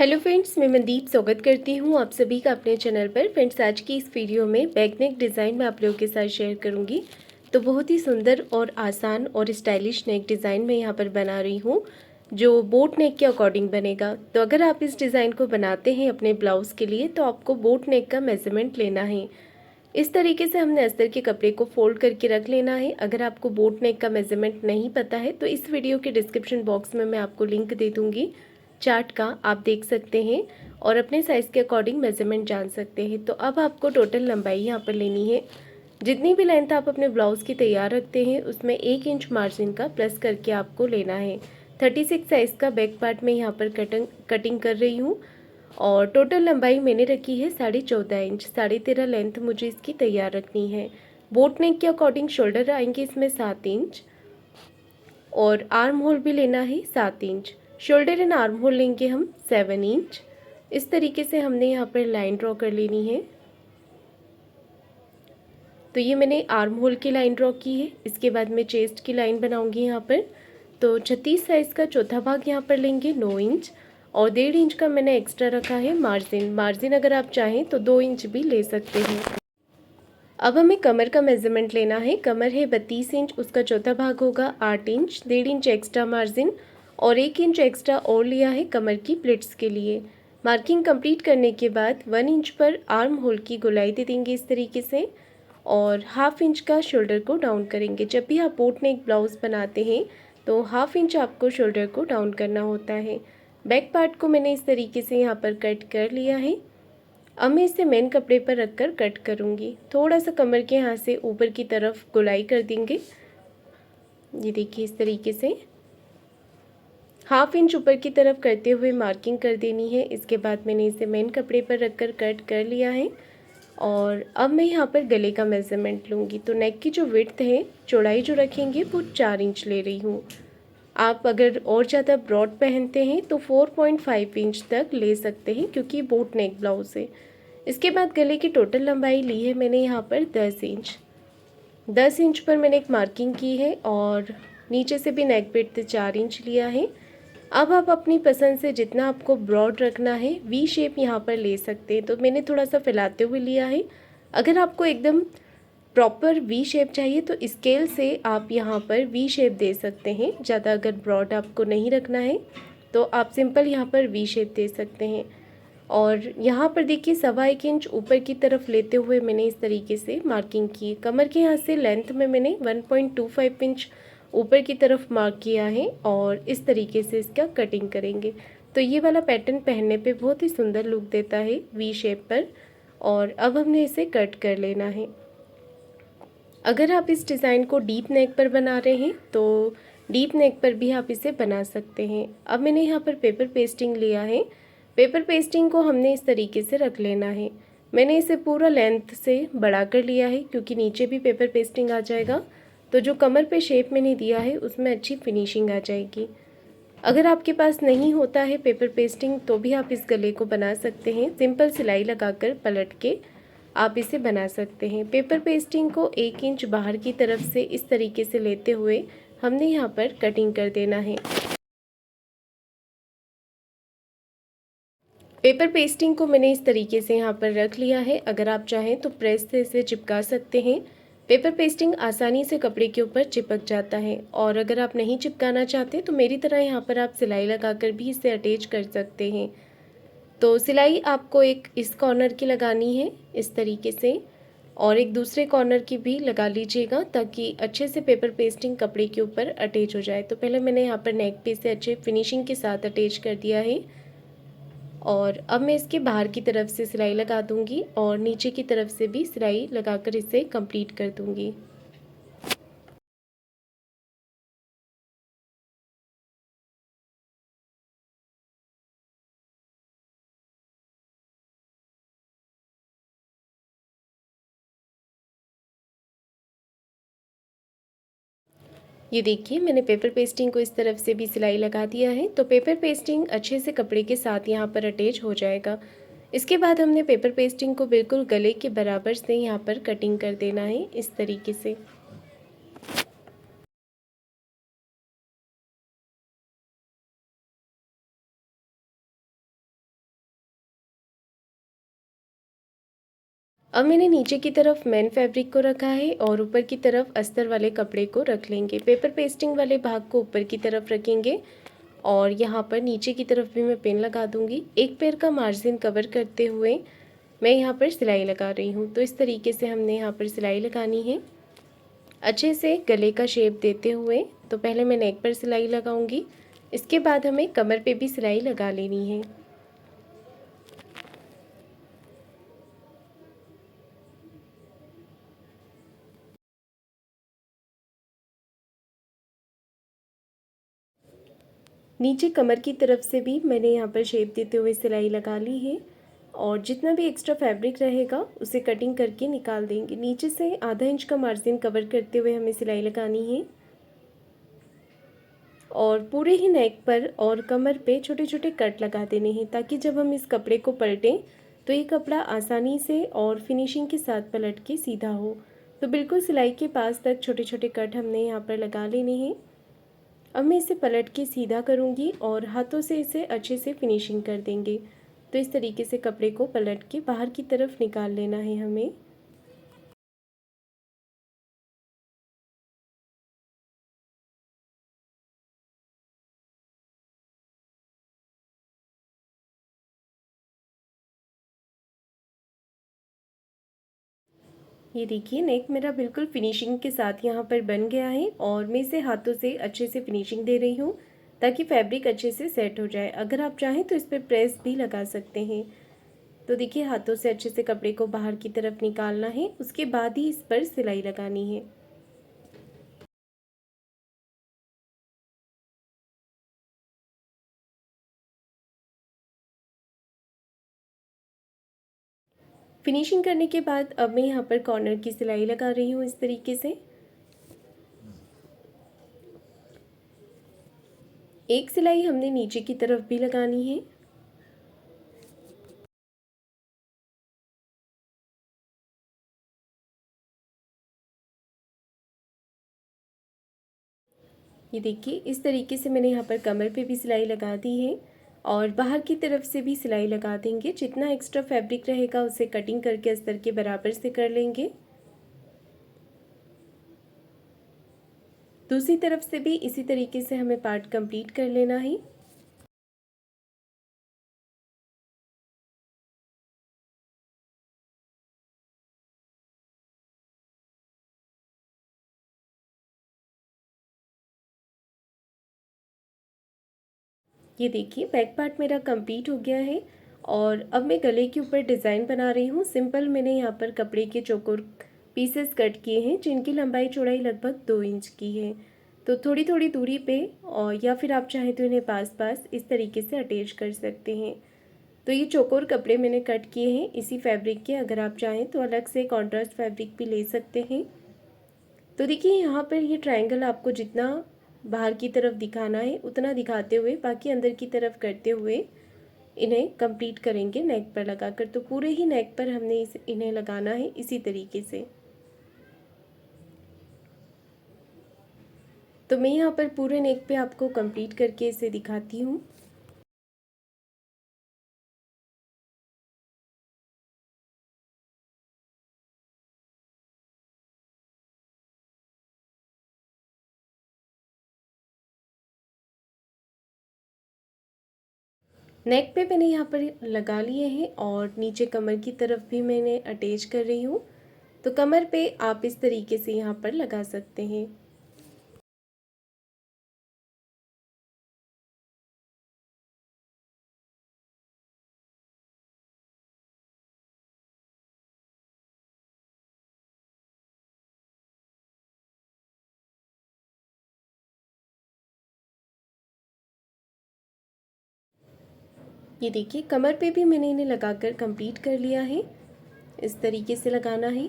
Hello friends, मैं मनदीप स्वागत करती हूँ आप सभी का अपने चैनल पर। फ्रेंड्स, आज की इस वीडियो में बैक नेक डिज़ाइन मैं आप लोगों के साथ शेयर करूँगी। तो बहुत ही सुंदर और आसान और स्टाइलिश नेक डिज़ाइन मैं यहाँ पर बना रही हूँ, जो बोट नेक के अकॉर्डिंग बनेगा। तो अगर आप इस डिज़ाइन को बनाते हैं अपने ब्लाउज़ के लिए, तो आपको बोट नेक का मेज़रमेंट लेना है। इस तरीके से हमने अस्तर के कपड़े को फोल्ड करके रख लेना है। अगर आपको बोट नेक का मेज़रमेंट नहीं पता है तो इस वीडियो के डिस्क्रिप्शन बॉक्स में मैं आपको लिंक दे दूँगी चार्ट का, आप देख सकते हैं और अपने साइज़ के अकॉर्डिंग मेज़रमेंट जान सकते हैं। तो अब आपको टोटल लंबाई यहाँ पर लेनी है। जितनी भी लेंथ आप अपने ब्लाउज़ की तैयार रखते हैं उसमें 1 इंच मार्जिन का प्लस करके आपको लेना है। 36 साइज़ का बैक पार्ट में यहाँ पर कटिंग कर रही हूँ और टोटल लंबाई मैंने रखी है 14.5 इंच। 13.5 लेंथ मुझे इसकी तैयार रखनी है। बोट नेक के अकॉर्डिंग शोल्डर आएंगे इसमें 7 इंच और आर्म होल भी लेना है 7 inch. Shoulder and arm hole लेंगे हम 7 इंच। इस तरीके से हमने यहाँ पर लाइन ड्रॉ कर लेनी है। तो ये मैंने आर्म होल की लाइन ड्रॉ की है। इसके बाद मैं चेस्ट की लाइन बनाऊंगी यहाँ पर। तो 36 साइज़ का चौथा भाग यहाँ पर लेंगे 9 इंच और 1.5 इंच का मैंने एक्स्ट्रा रखा है मार्जिन अगर आप चाहें तो 2 इंच भी ले सकते हैं। अब हमें कमर का मेज़रमेंट लेना है। कमर है 32 इंच, उसका चौथा भाग होगा 8 इंच। 1.5 इंच एक्स्ट्रा मार्जिन और 1 इंच एक्स्ट्रा और लिया है कमर की प्लिट्स के लिए। मार्किंग कंप्लीट करने के बाद 1 इंच पर आर्म होल की गोलाई दे देंगे इस तरीके से और हाफ इंच का शोल्डर को डाउन करेंगे। जब भी आप बोट नेक ब्लाउज़ बनाते हैं तो हाफ इंच आपको शोल्डर को डाउन करना होता है। बैक पार्ट को मैंने इस तरीके से यहाँ पर कट कर लिया है। अब मैं इसे मेन कपड़े पर रखकर कट करूँगी। थोड़ा सा कमर के यहाँ से ऊपर की तरफ गोलाई कर देंगे। ये देखिए इस तरीके से हाफ इंच ऊपर की तरफ करते हुए मार्किंग कर देनी है। इसके बाद मैंने इसे मेन कपड़े पर रखकर कट कर लिया है और अब मैं यहाँ पर गले का मेज़रमेंट लूँगी। तो नेक की जो विड्थ है, चौड़ाई जो रखेंगे वो 4 इंच ले रही हूँ। आप अगर और ज़्यादा ब्रॉड पहनते हैं तो 4.5 इंच तक ले सकते हैं क्योंकि बोट नेक ब्लाउज है। इसके बाद गले की टोटल लंबाई ली है मैंने यहाँ पर 10 इंच। 10 इंच पर मैंने एक मार्किंग की है और नीचे से भी नेक विड्थ 4 इंच लिया है। अब आप अपनी पसंद से जितना आपको ब्रॉड रखना है वी शेप यहाँ पर ले सकते हैं। तो मैंने थोड़ा सा फैलाते हुए लिया है। अगर आपको एकदम प्रॉपर वी शेप चाहिए तो स्केल से आप यहाँ पर वी शेप दे सकते हैं। ज़्यादा अगर ब्रॉड आपको नहीं रखना है तो आप सिंपल यहाँ पर वी शेप दे सकते हैं। और यहाँ पर देखिए 1.25 इंच ऊपर की तरफ लेते हुए मैंने इस तरीके से मार्किंग की। कमर के यहाँ से लेंथ में मैंने 1.25 इंच ऊपर की तरफ मार्क किया है और इस तरीके से इसका कटिंग करेंगे। तो ये वाला पैटर्न पहनने पे बहुत ही सुंदर लुक देता है वी शेप पर। और अब हमने इसे कट कर लेना है। अगर आप इस डिज़ाइन को डीप नेक पर बना रहे हैं तो डीप नेक पर भी आप इसे बना सकते हैं। अब मैंने यहाँ पर पेपर पेस्टिंग लिया है। पेपर पेस्टिंग को हमने इस तरीके से रख लेना है। मैंने इसे पूरा लेंथ से बढ़ा कर लिया है क्योंकि नीचे भी पेपर पेस्टिंग आ जाएगा। तो जो कमर पे शेप मैंने दिया है उसमें अच्छी फिनिशिंग आ जाएगी। अगर आपके पास नहीं होता है पेपर पेस्टिंग तो भी आप इस गले को बना सकते हैं। सिंपल सिलाई लगाकर पलट के आप इसे बना सकते हैं। पेपर पेस्टिंग को 1 इंच बाहर की तरफ से इस तरीके से लेते हुए हमने यहाँ पर कटिंग कर देना है। पेपर पेस्टिंग को मैंने इस तरीके से यहाँ पर रख लिया है। अगर आप चाहें तो प्रेस से इसे चिपका सकते हैं। पेपर पेस्टिंग आसानी से कपड़े के ऊपर चिपक जाता है और अगर आप नहीं चिपकाना चाहते तो मेरी तरह यहाँ पर आप सिलाई लगाकर भी इसे अटैच कर सकते हैं। तो सिलाई आपको एक इस कॉर्नर की लगानी है इस तरीके से और एक दूसरे कॉर्नर की भी लगा लीजिएगा ताकि अच्छे से पेपर पेस्टिंग कपड़े के ऊपर अटैच हो जाए। तो पहले मैंने यहाँ पर नेक पे से अच्छे फिनिशिंग के साथ अटैच कर दिया है और अब मैं इसके बाहर की तरफ से सिलाई लगा दूंगी और नीचे की तरफ से भी सिलाई लगाकर इसे कंप्लीट कर दूंगी। ये देखिए मैंने पेपर पेस्टिंग को इस तरफ से भी सिलाई लगा दिया है। तो पेपर पेस्टिंग अच्छे से कपड़े के साथ यहाँ पर अटैच हो जाएगा। इसके बाद हमने पेपर पेस्टिंग को बिल्कुल गले के बराबर से यहाँ पर कटिंग कर देना है इस तरीके से। अब मैंने नीचे की तरफ मेन फैब्रिक को रखा है और ऊपर की तरफ अस्तर वाले कपड़े को रख लेंगे। पेपर पेस्टिंग वाले भाग को ऊपर की तरफ रखेंगे और यहाँ पर नीचे की तरफ भी मैं पिन लगा दूँगी। एक पैर का मार्जिन कवर करते हुए मैं यहाँ पर सिलाई लगा रही हूँ। तो इस तरीके से हमने यहाँ पर सिलाई लगानी है अच्छे से गले का शेप देते हुए। तो पहले मैं नेक पर सिलाई लगाऊंगी, इसके बाद हमें कमर पे भी सिलाई लगा लेनी है। नीचे कमर की तरफ से भी मैंने यहाँ पर शेप देते हुए सिलाई लगा ली है और जितना भी एक्स्ट्रा फैब्रिक रहेगा उसे कटिंग करके निकाल देंगे। नीचे से आधा इंच का मार्जिन कवर करते हुए हमें सिलाई लगानी है और पूरे ही नेक पर और कमर पे छोटे छोटे कट लगा देने हैं ताकि जब हम इस कपड़े को पलटें तो ये कपड़ा आसानी से और फिनिशिंग के साथ पलट के सीधा हो। तो बिल्कुल सिलाई के पास तक छोटे छोटे कट हमने यहाँ पर लगा लेने हैं। अब मैं इसे पलट के सीधा करूँगी और हाथों से इसे अच्छे से फिनिशिंग कर देंगे। तो इस तरीके से कपड़े को पलट के बाहर की तरफ निकाल लेना है हमें। ये देखिए नेक मेरा बिल्कुल फिनिशिंग के साथ यहाँ पर बन गया है और मैं इसे हाथों से अच्छे से फिनिशिंग दे रही हूँ ताकि फैब्रिक अच्छे से सेट हो जाए। अगर आप चाहें तो इस पर प्रेस भी लगा सकते हैं। तो देखिए हाथों से अच्छे से कपड़े को बाहर की तरफ निकालना है, उसके बाद ही इस पर सिलाई लगानी है। फिनिशिंग करने के बाद अब मैं यहाँ पर कॉर्नर की सिलाई लगा रही हूँ इस तरीके से। एक सिलाई हमने नीचे की तरफ भी लगानी है। ये देखिए इस तरीके से मैंने यहाँ पर कमर पे भी सिलाई लगा दी है और बाहर की तरफ से भी सिलाई लगा देंगे। जितना एक्स्ट्रा फैब्रिक रहेगा उसे कटिंग करके अस्तर के बराबर से कर लेंगे। दूसरी तरफ से भी इसी तरीके से हमें पार्ट कंप्लीट कर लेना है। ये देखिए बैक पार्ट मेरा कंप्लीट हो गया है और अब मैं गले के ऊपर डिज़ाइन बना रही हूँ। सिंपल मैंने यहाँ पर कपड़े के चौकोर पीसेस कट किए हैं जिनकी लंबाई चौड़ाई लगभग 2 इंच की है। तो थोड़ी थोड़ी दूरी पे और या फिर आप चाहें तो इन्हें पास पास इस तरीके से अटैच कर सकते हैं। तो ये चौकोर कपड़े मैंने कट किए हैं इसी फैब्रिक के। अगर आप चाहें तो अलग से कॉन्ट्रास्ट फैब्रिक भी ले सकते हैं। तो देखिए यहाँ पर ये ट्रायंगल आपको जितना बाहर की तरफ दिखाना है उतना दिखाते हुए बाकी अंदर की तरफ करते हुए इन्हें कंप्लीट करेंगे नेक पर लगाकर। तो पूरे ही नेक पर हमने इन्हें लगाना है इसी तरीके से। तो मैं यहाँ पर पूरे नेक पे आपको कंप्लीट करके इसे दिखाती हूँ। नेक पे मैंने यहाँ पर लगा लिए हैं और नीचे कमर की तरफ भी मैंने अटैच कर रही हूँ। तो कमर पे आप इस तरीके से यहाँ पर लगा सकते हैं। ये देखिए कमर पे भी मैंने इन्हें लगाकर कंप्लीट कर लिया है। इस तरीके से लगाना है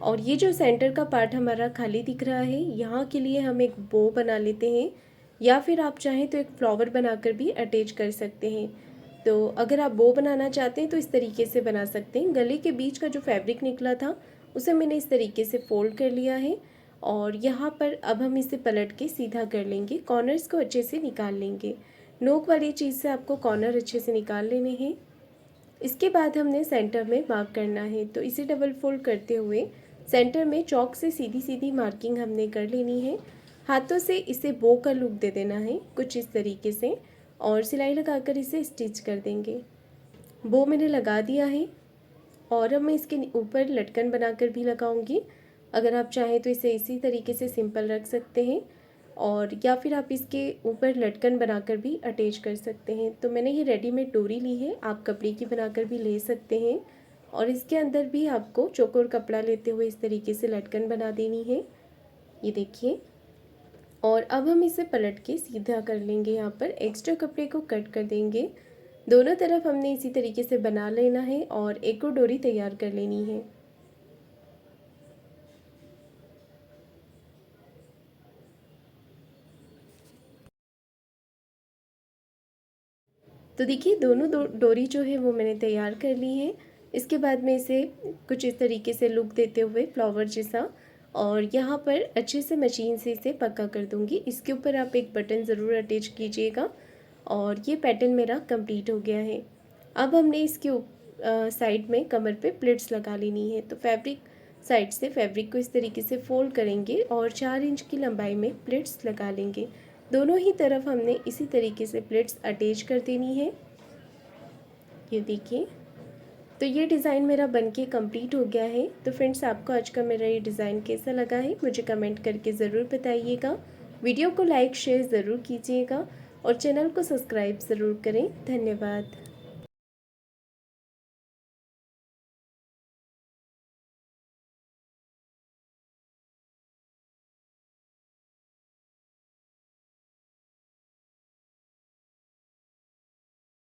और ये जो सेंटर का पार्ट हमारा खाली दिख रहा है यहाँ के लिए हम एक बो बना लेते हैं या फिर आप चाहें तो एक फ्लावर बनाकर भी अटैच कर सकते हैं। तो अगर आप बो बनाना चाहते हैं तो इस तरीके से बना सकते हैं। गले के बीच का जो फैब्रिक निकला था उसे मैंने इस तरीके से फोल्ड कर लिया है और यहाँ पर अब हम इसे पलट के सीधा कर लेंगे। कॉर्नर्स को अच्छे से निकाल लेंगे। नोक वाली चीज़ से आपको कॉर्नर अच्छे से निकाल लेने हैं। इसके बाद हमने सेंटर में मार्क करना है, तो इसे डबल फोल्ड करते हुए सेंटर में चॉक से सीधी सीधी मार्किंग हमने कर लेनी है। हाथों से इसे बो का लुक दे देना है कुछ इस तरीके से, और सिलाई लगाकर इसे स्टिच कर देंगे। बो मैंने लगा दिया है और अब मैं इसके ऊपर लटकन बनाकर भी लगाऊंगी। अगर आप चाहें तो इसे इसी तरीके से सिंपल रख सकते हैं, और या फिर आप इसके ऊपर लटकन बनाकर भी अटैच कर सकते हैं। तो मैंने ये रेडीमेड डोरी ली है, आप कपड़े की बनाकर भी ले सकते हैं, और इसके अंदर भी आपको चौकोर कपड़ा लेते हुए इस तरीके से लटकन बना देनी है, ये देखिए। और अब हम इसे पलट के सीधा कर लेंगे, यहाँ पर एक्स्ट्रा कपड़े को कट कर देंगे। दोनों तरफ हमने इसी तरीके से बना लेना है और एक और डोरी तैयार कर लेनी है। तो देखिए दोनों डोरी जो है वो मैंने तैयार कर ली है। इसके बाद में इसे कुछ इस तरीके से लुक देते हुए फ्लावर जैसा, और यहाँ पर अच्छे से मशीन से इसे पक्का कर दूँगी। इसके ऊपर आप एक बटन ज़रूर अटैच कीजिएगा, और ये पैटर्न मेरा कंप्लीट हो गया है। अब हमने इसके साइड में कमर पे प्लेट्स लगा लेनी है। तो फैब्रिक साइड से फैब्रिक को इस तरीके से फोल्ड करेंगे और 4 इंच की लंबाई में प्लेट्स लगा लेंगे। दोनों ही तरफ हमने इसी तरीके से प्लेट्स अटैच कर देनी है, ये देखिए। तो ये डिज़ाइन मेरा बनके कंप्लीट हो गया है। तो फ्रेंड्स, आपको आज का मेरा ये डिज़ाइन कैसा लगा है मुझे कमेंट करके ज़रूर बताइएगा। वीडियो को लाइक शेयर ज़रूर कीजिएगा और चैनल को सब्सक्राइब ज़रूर करें। धन्यवाद।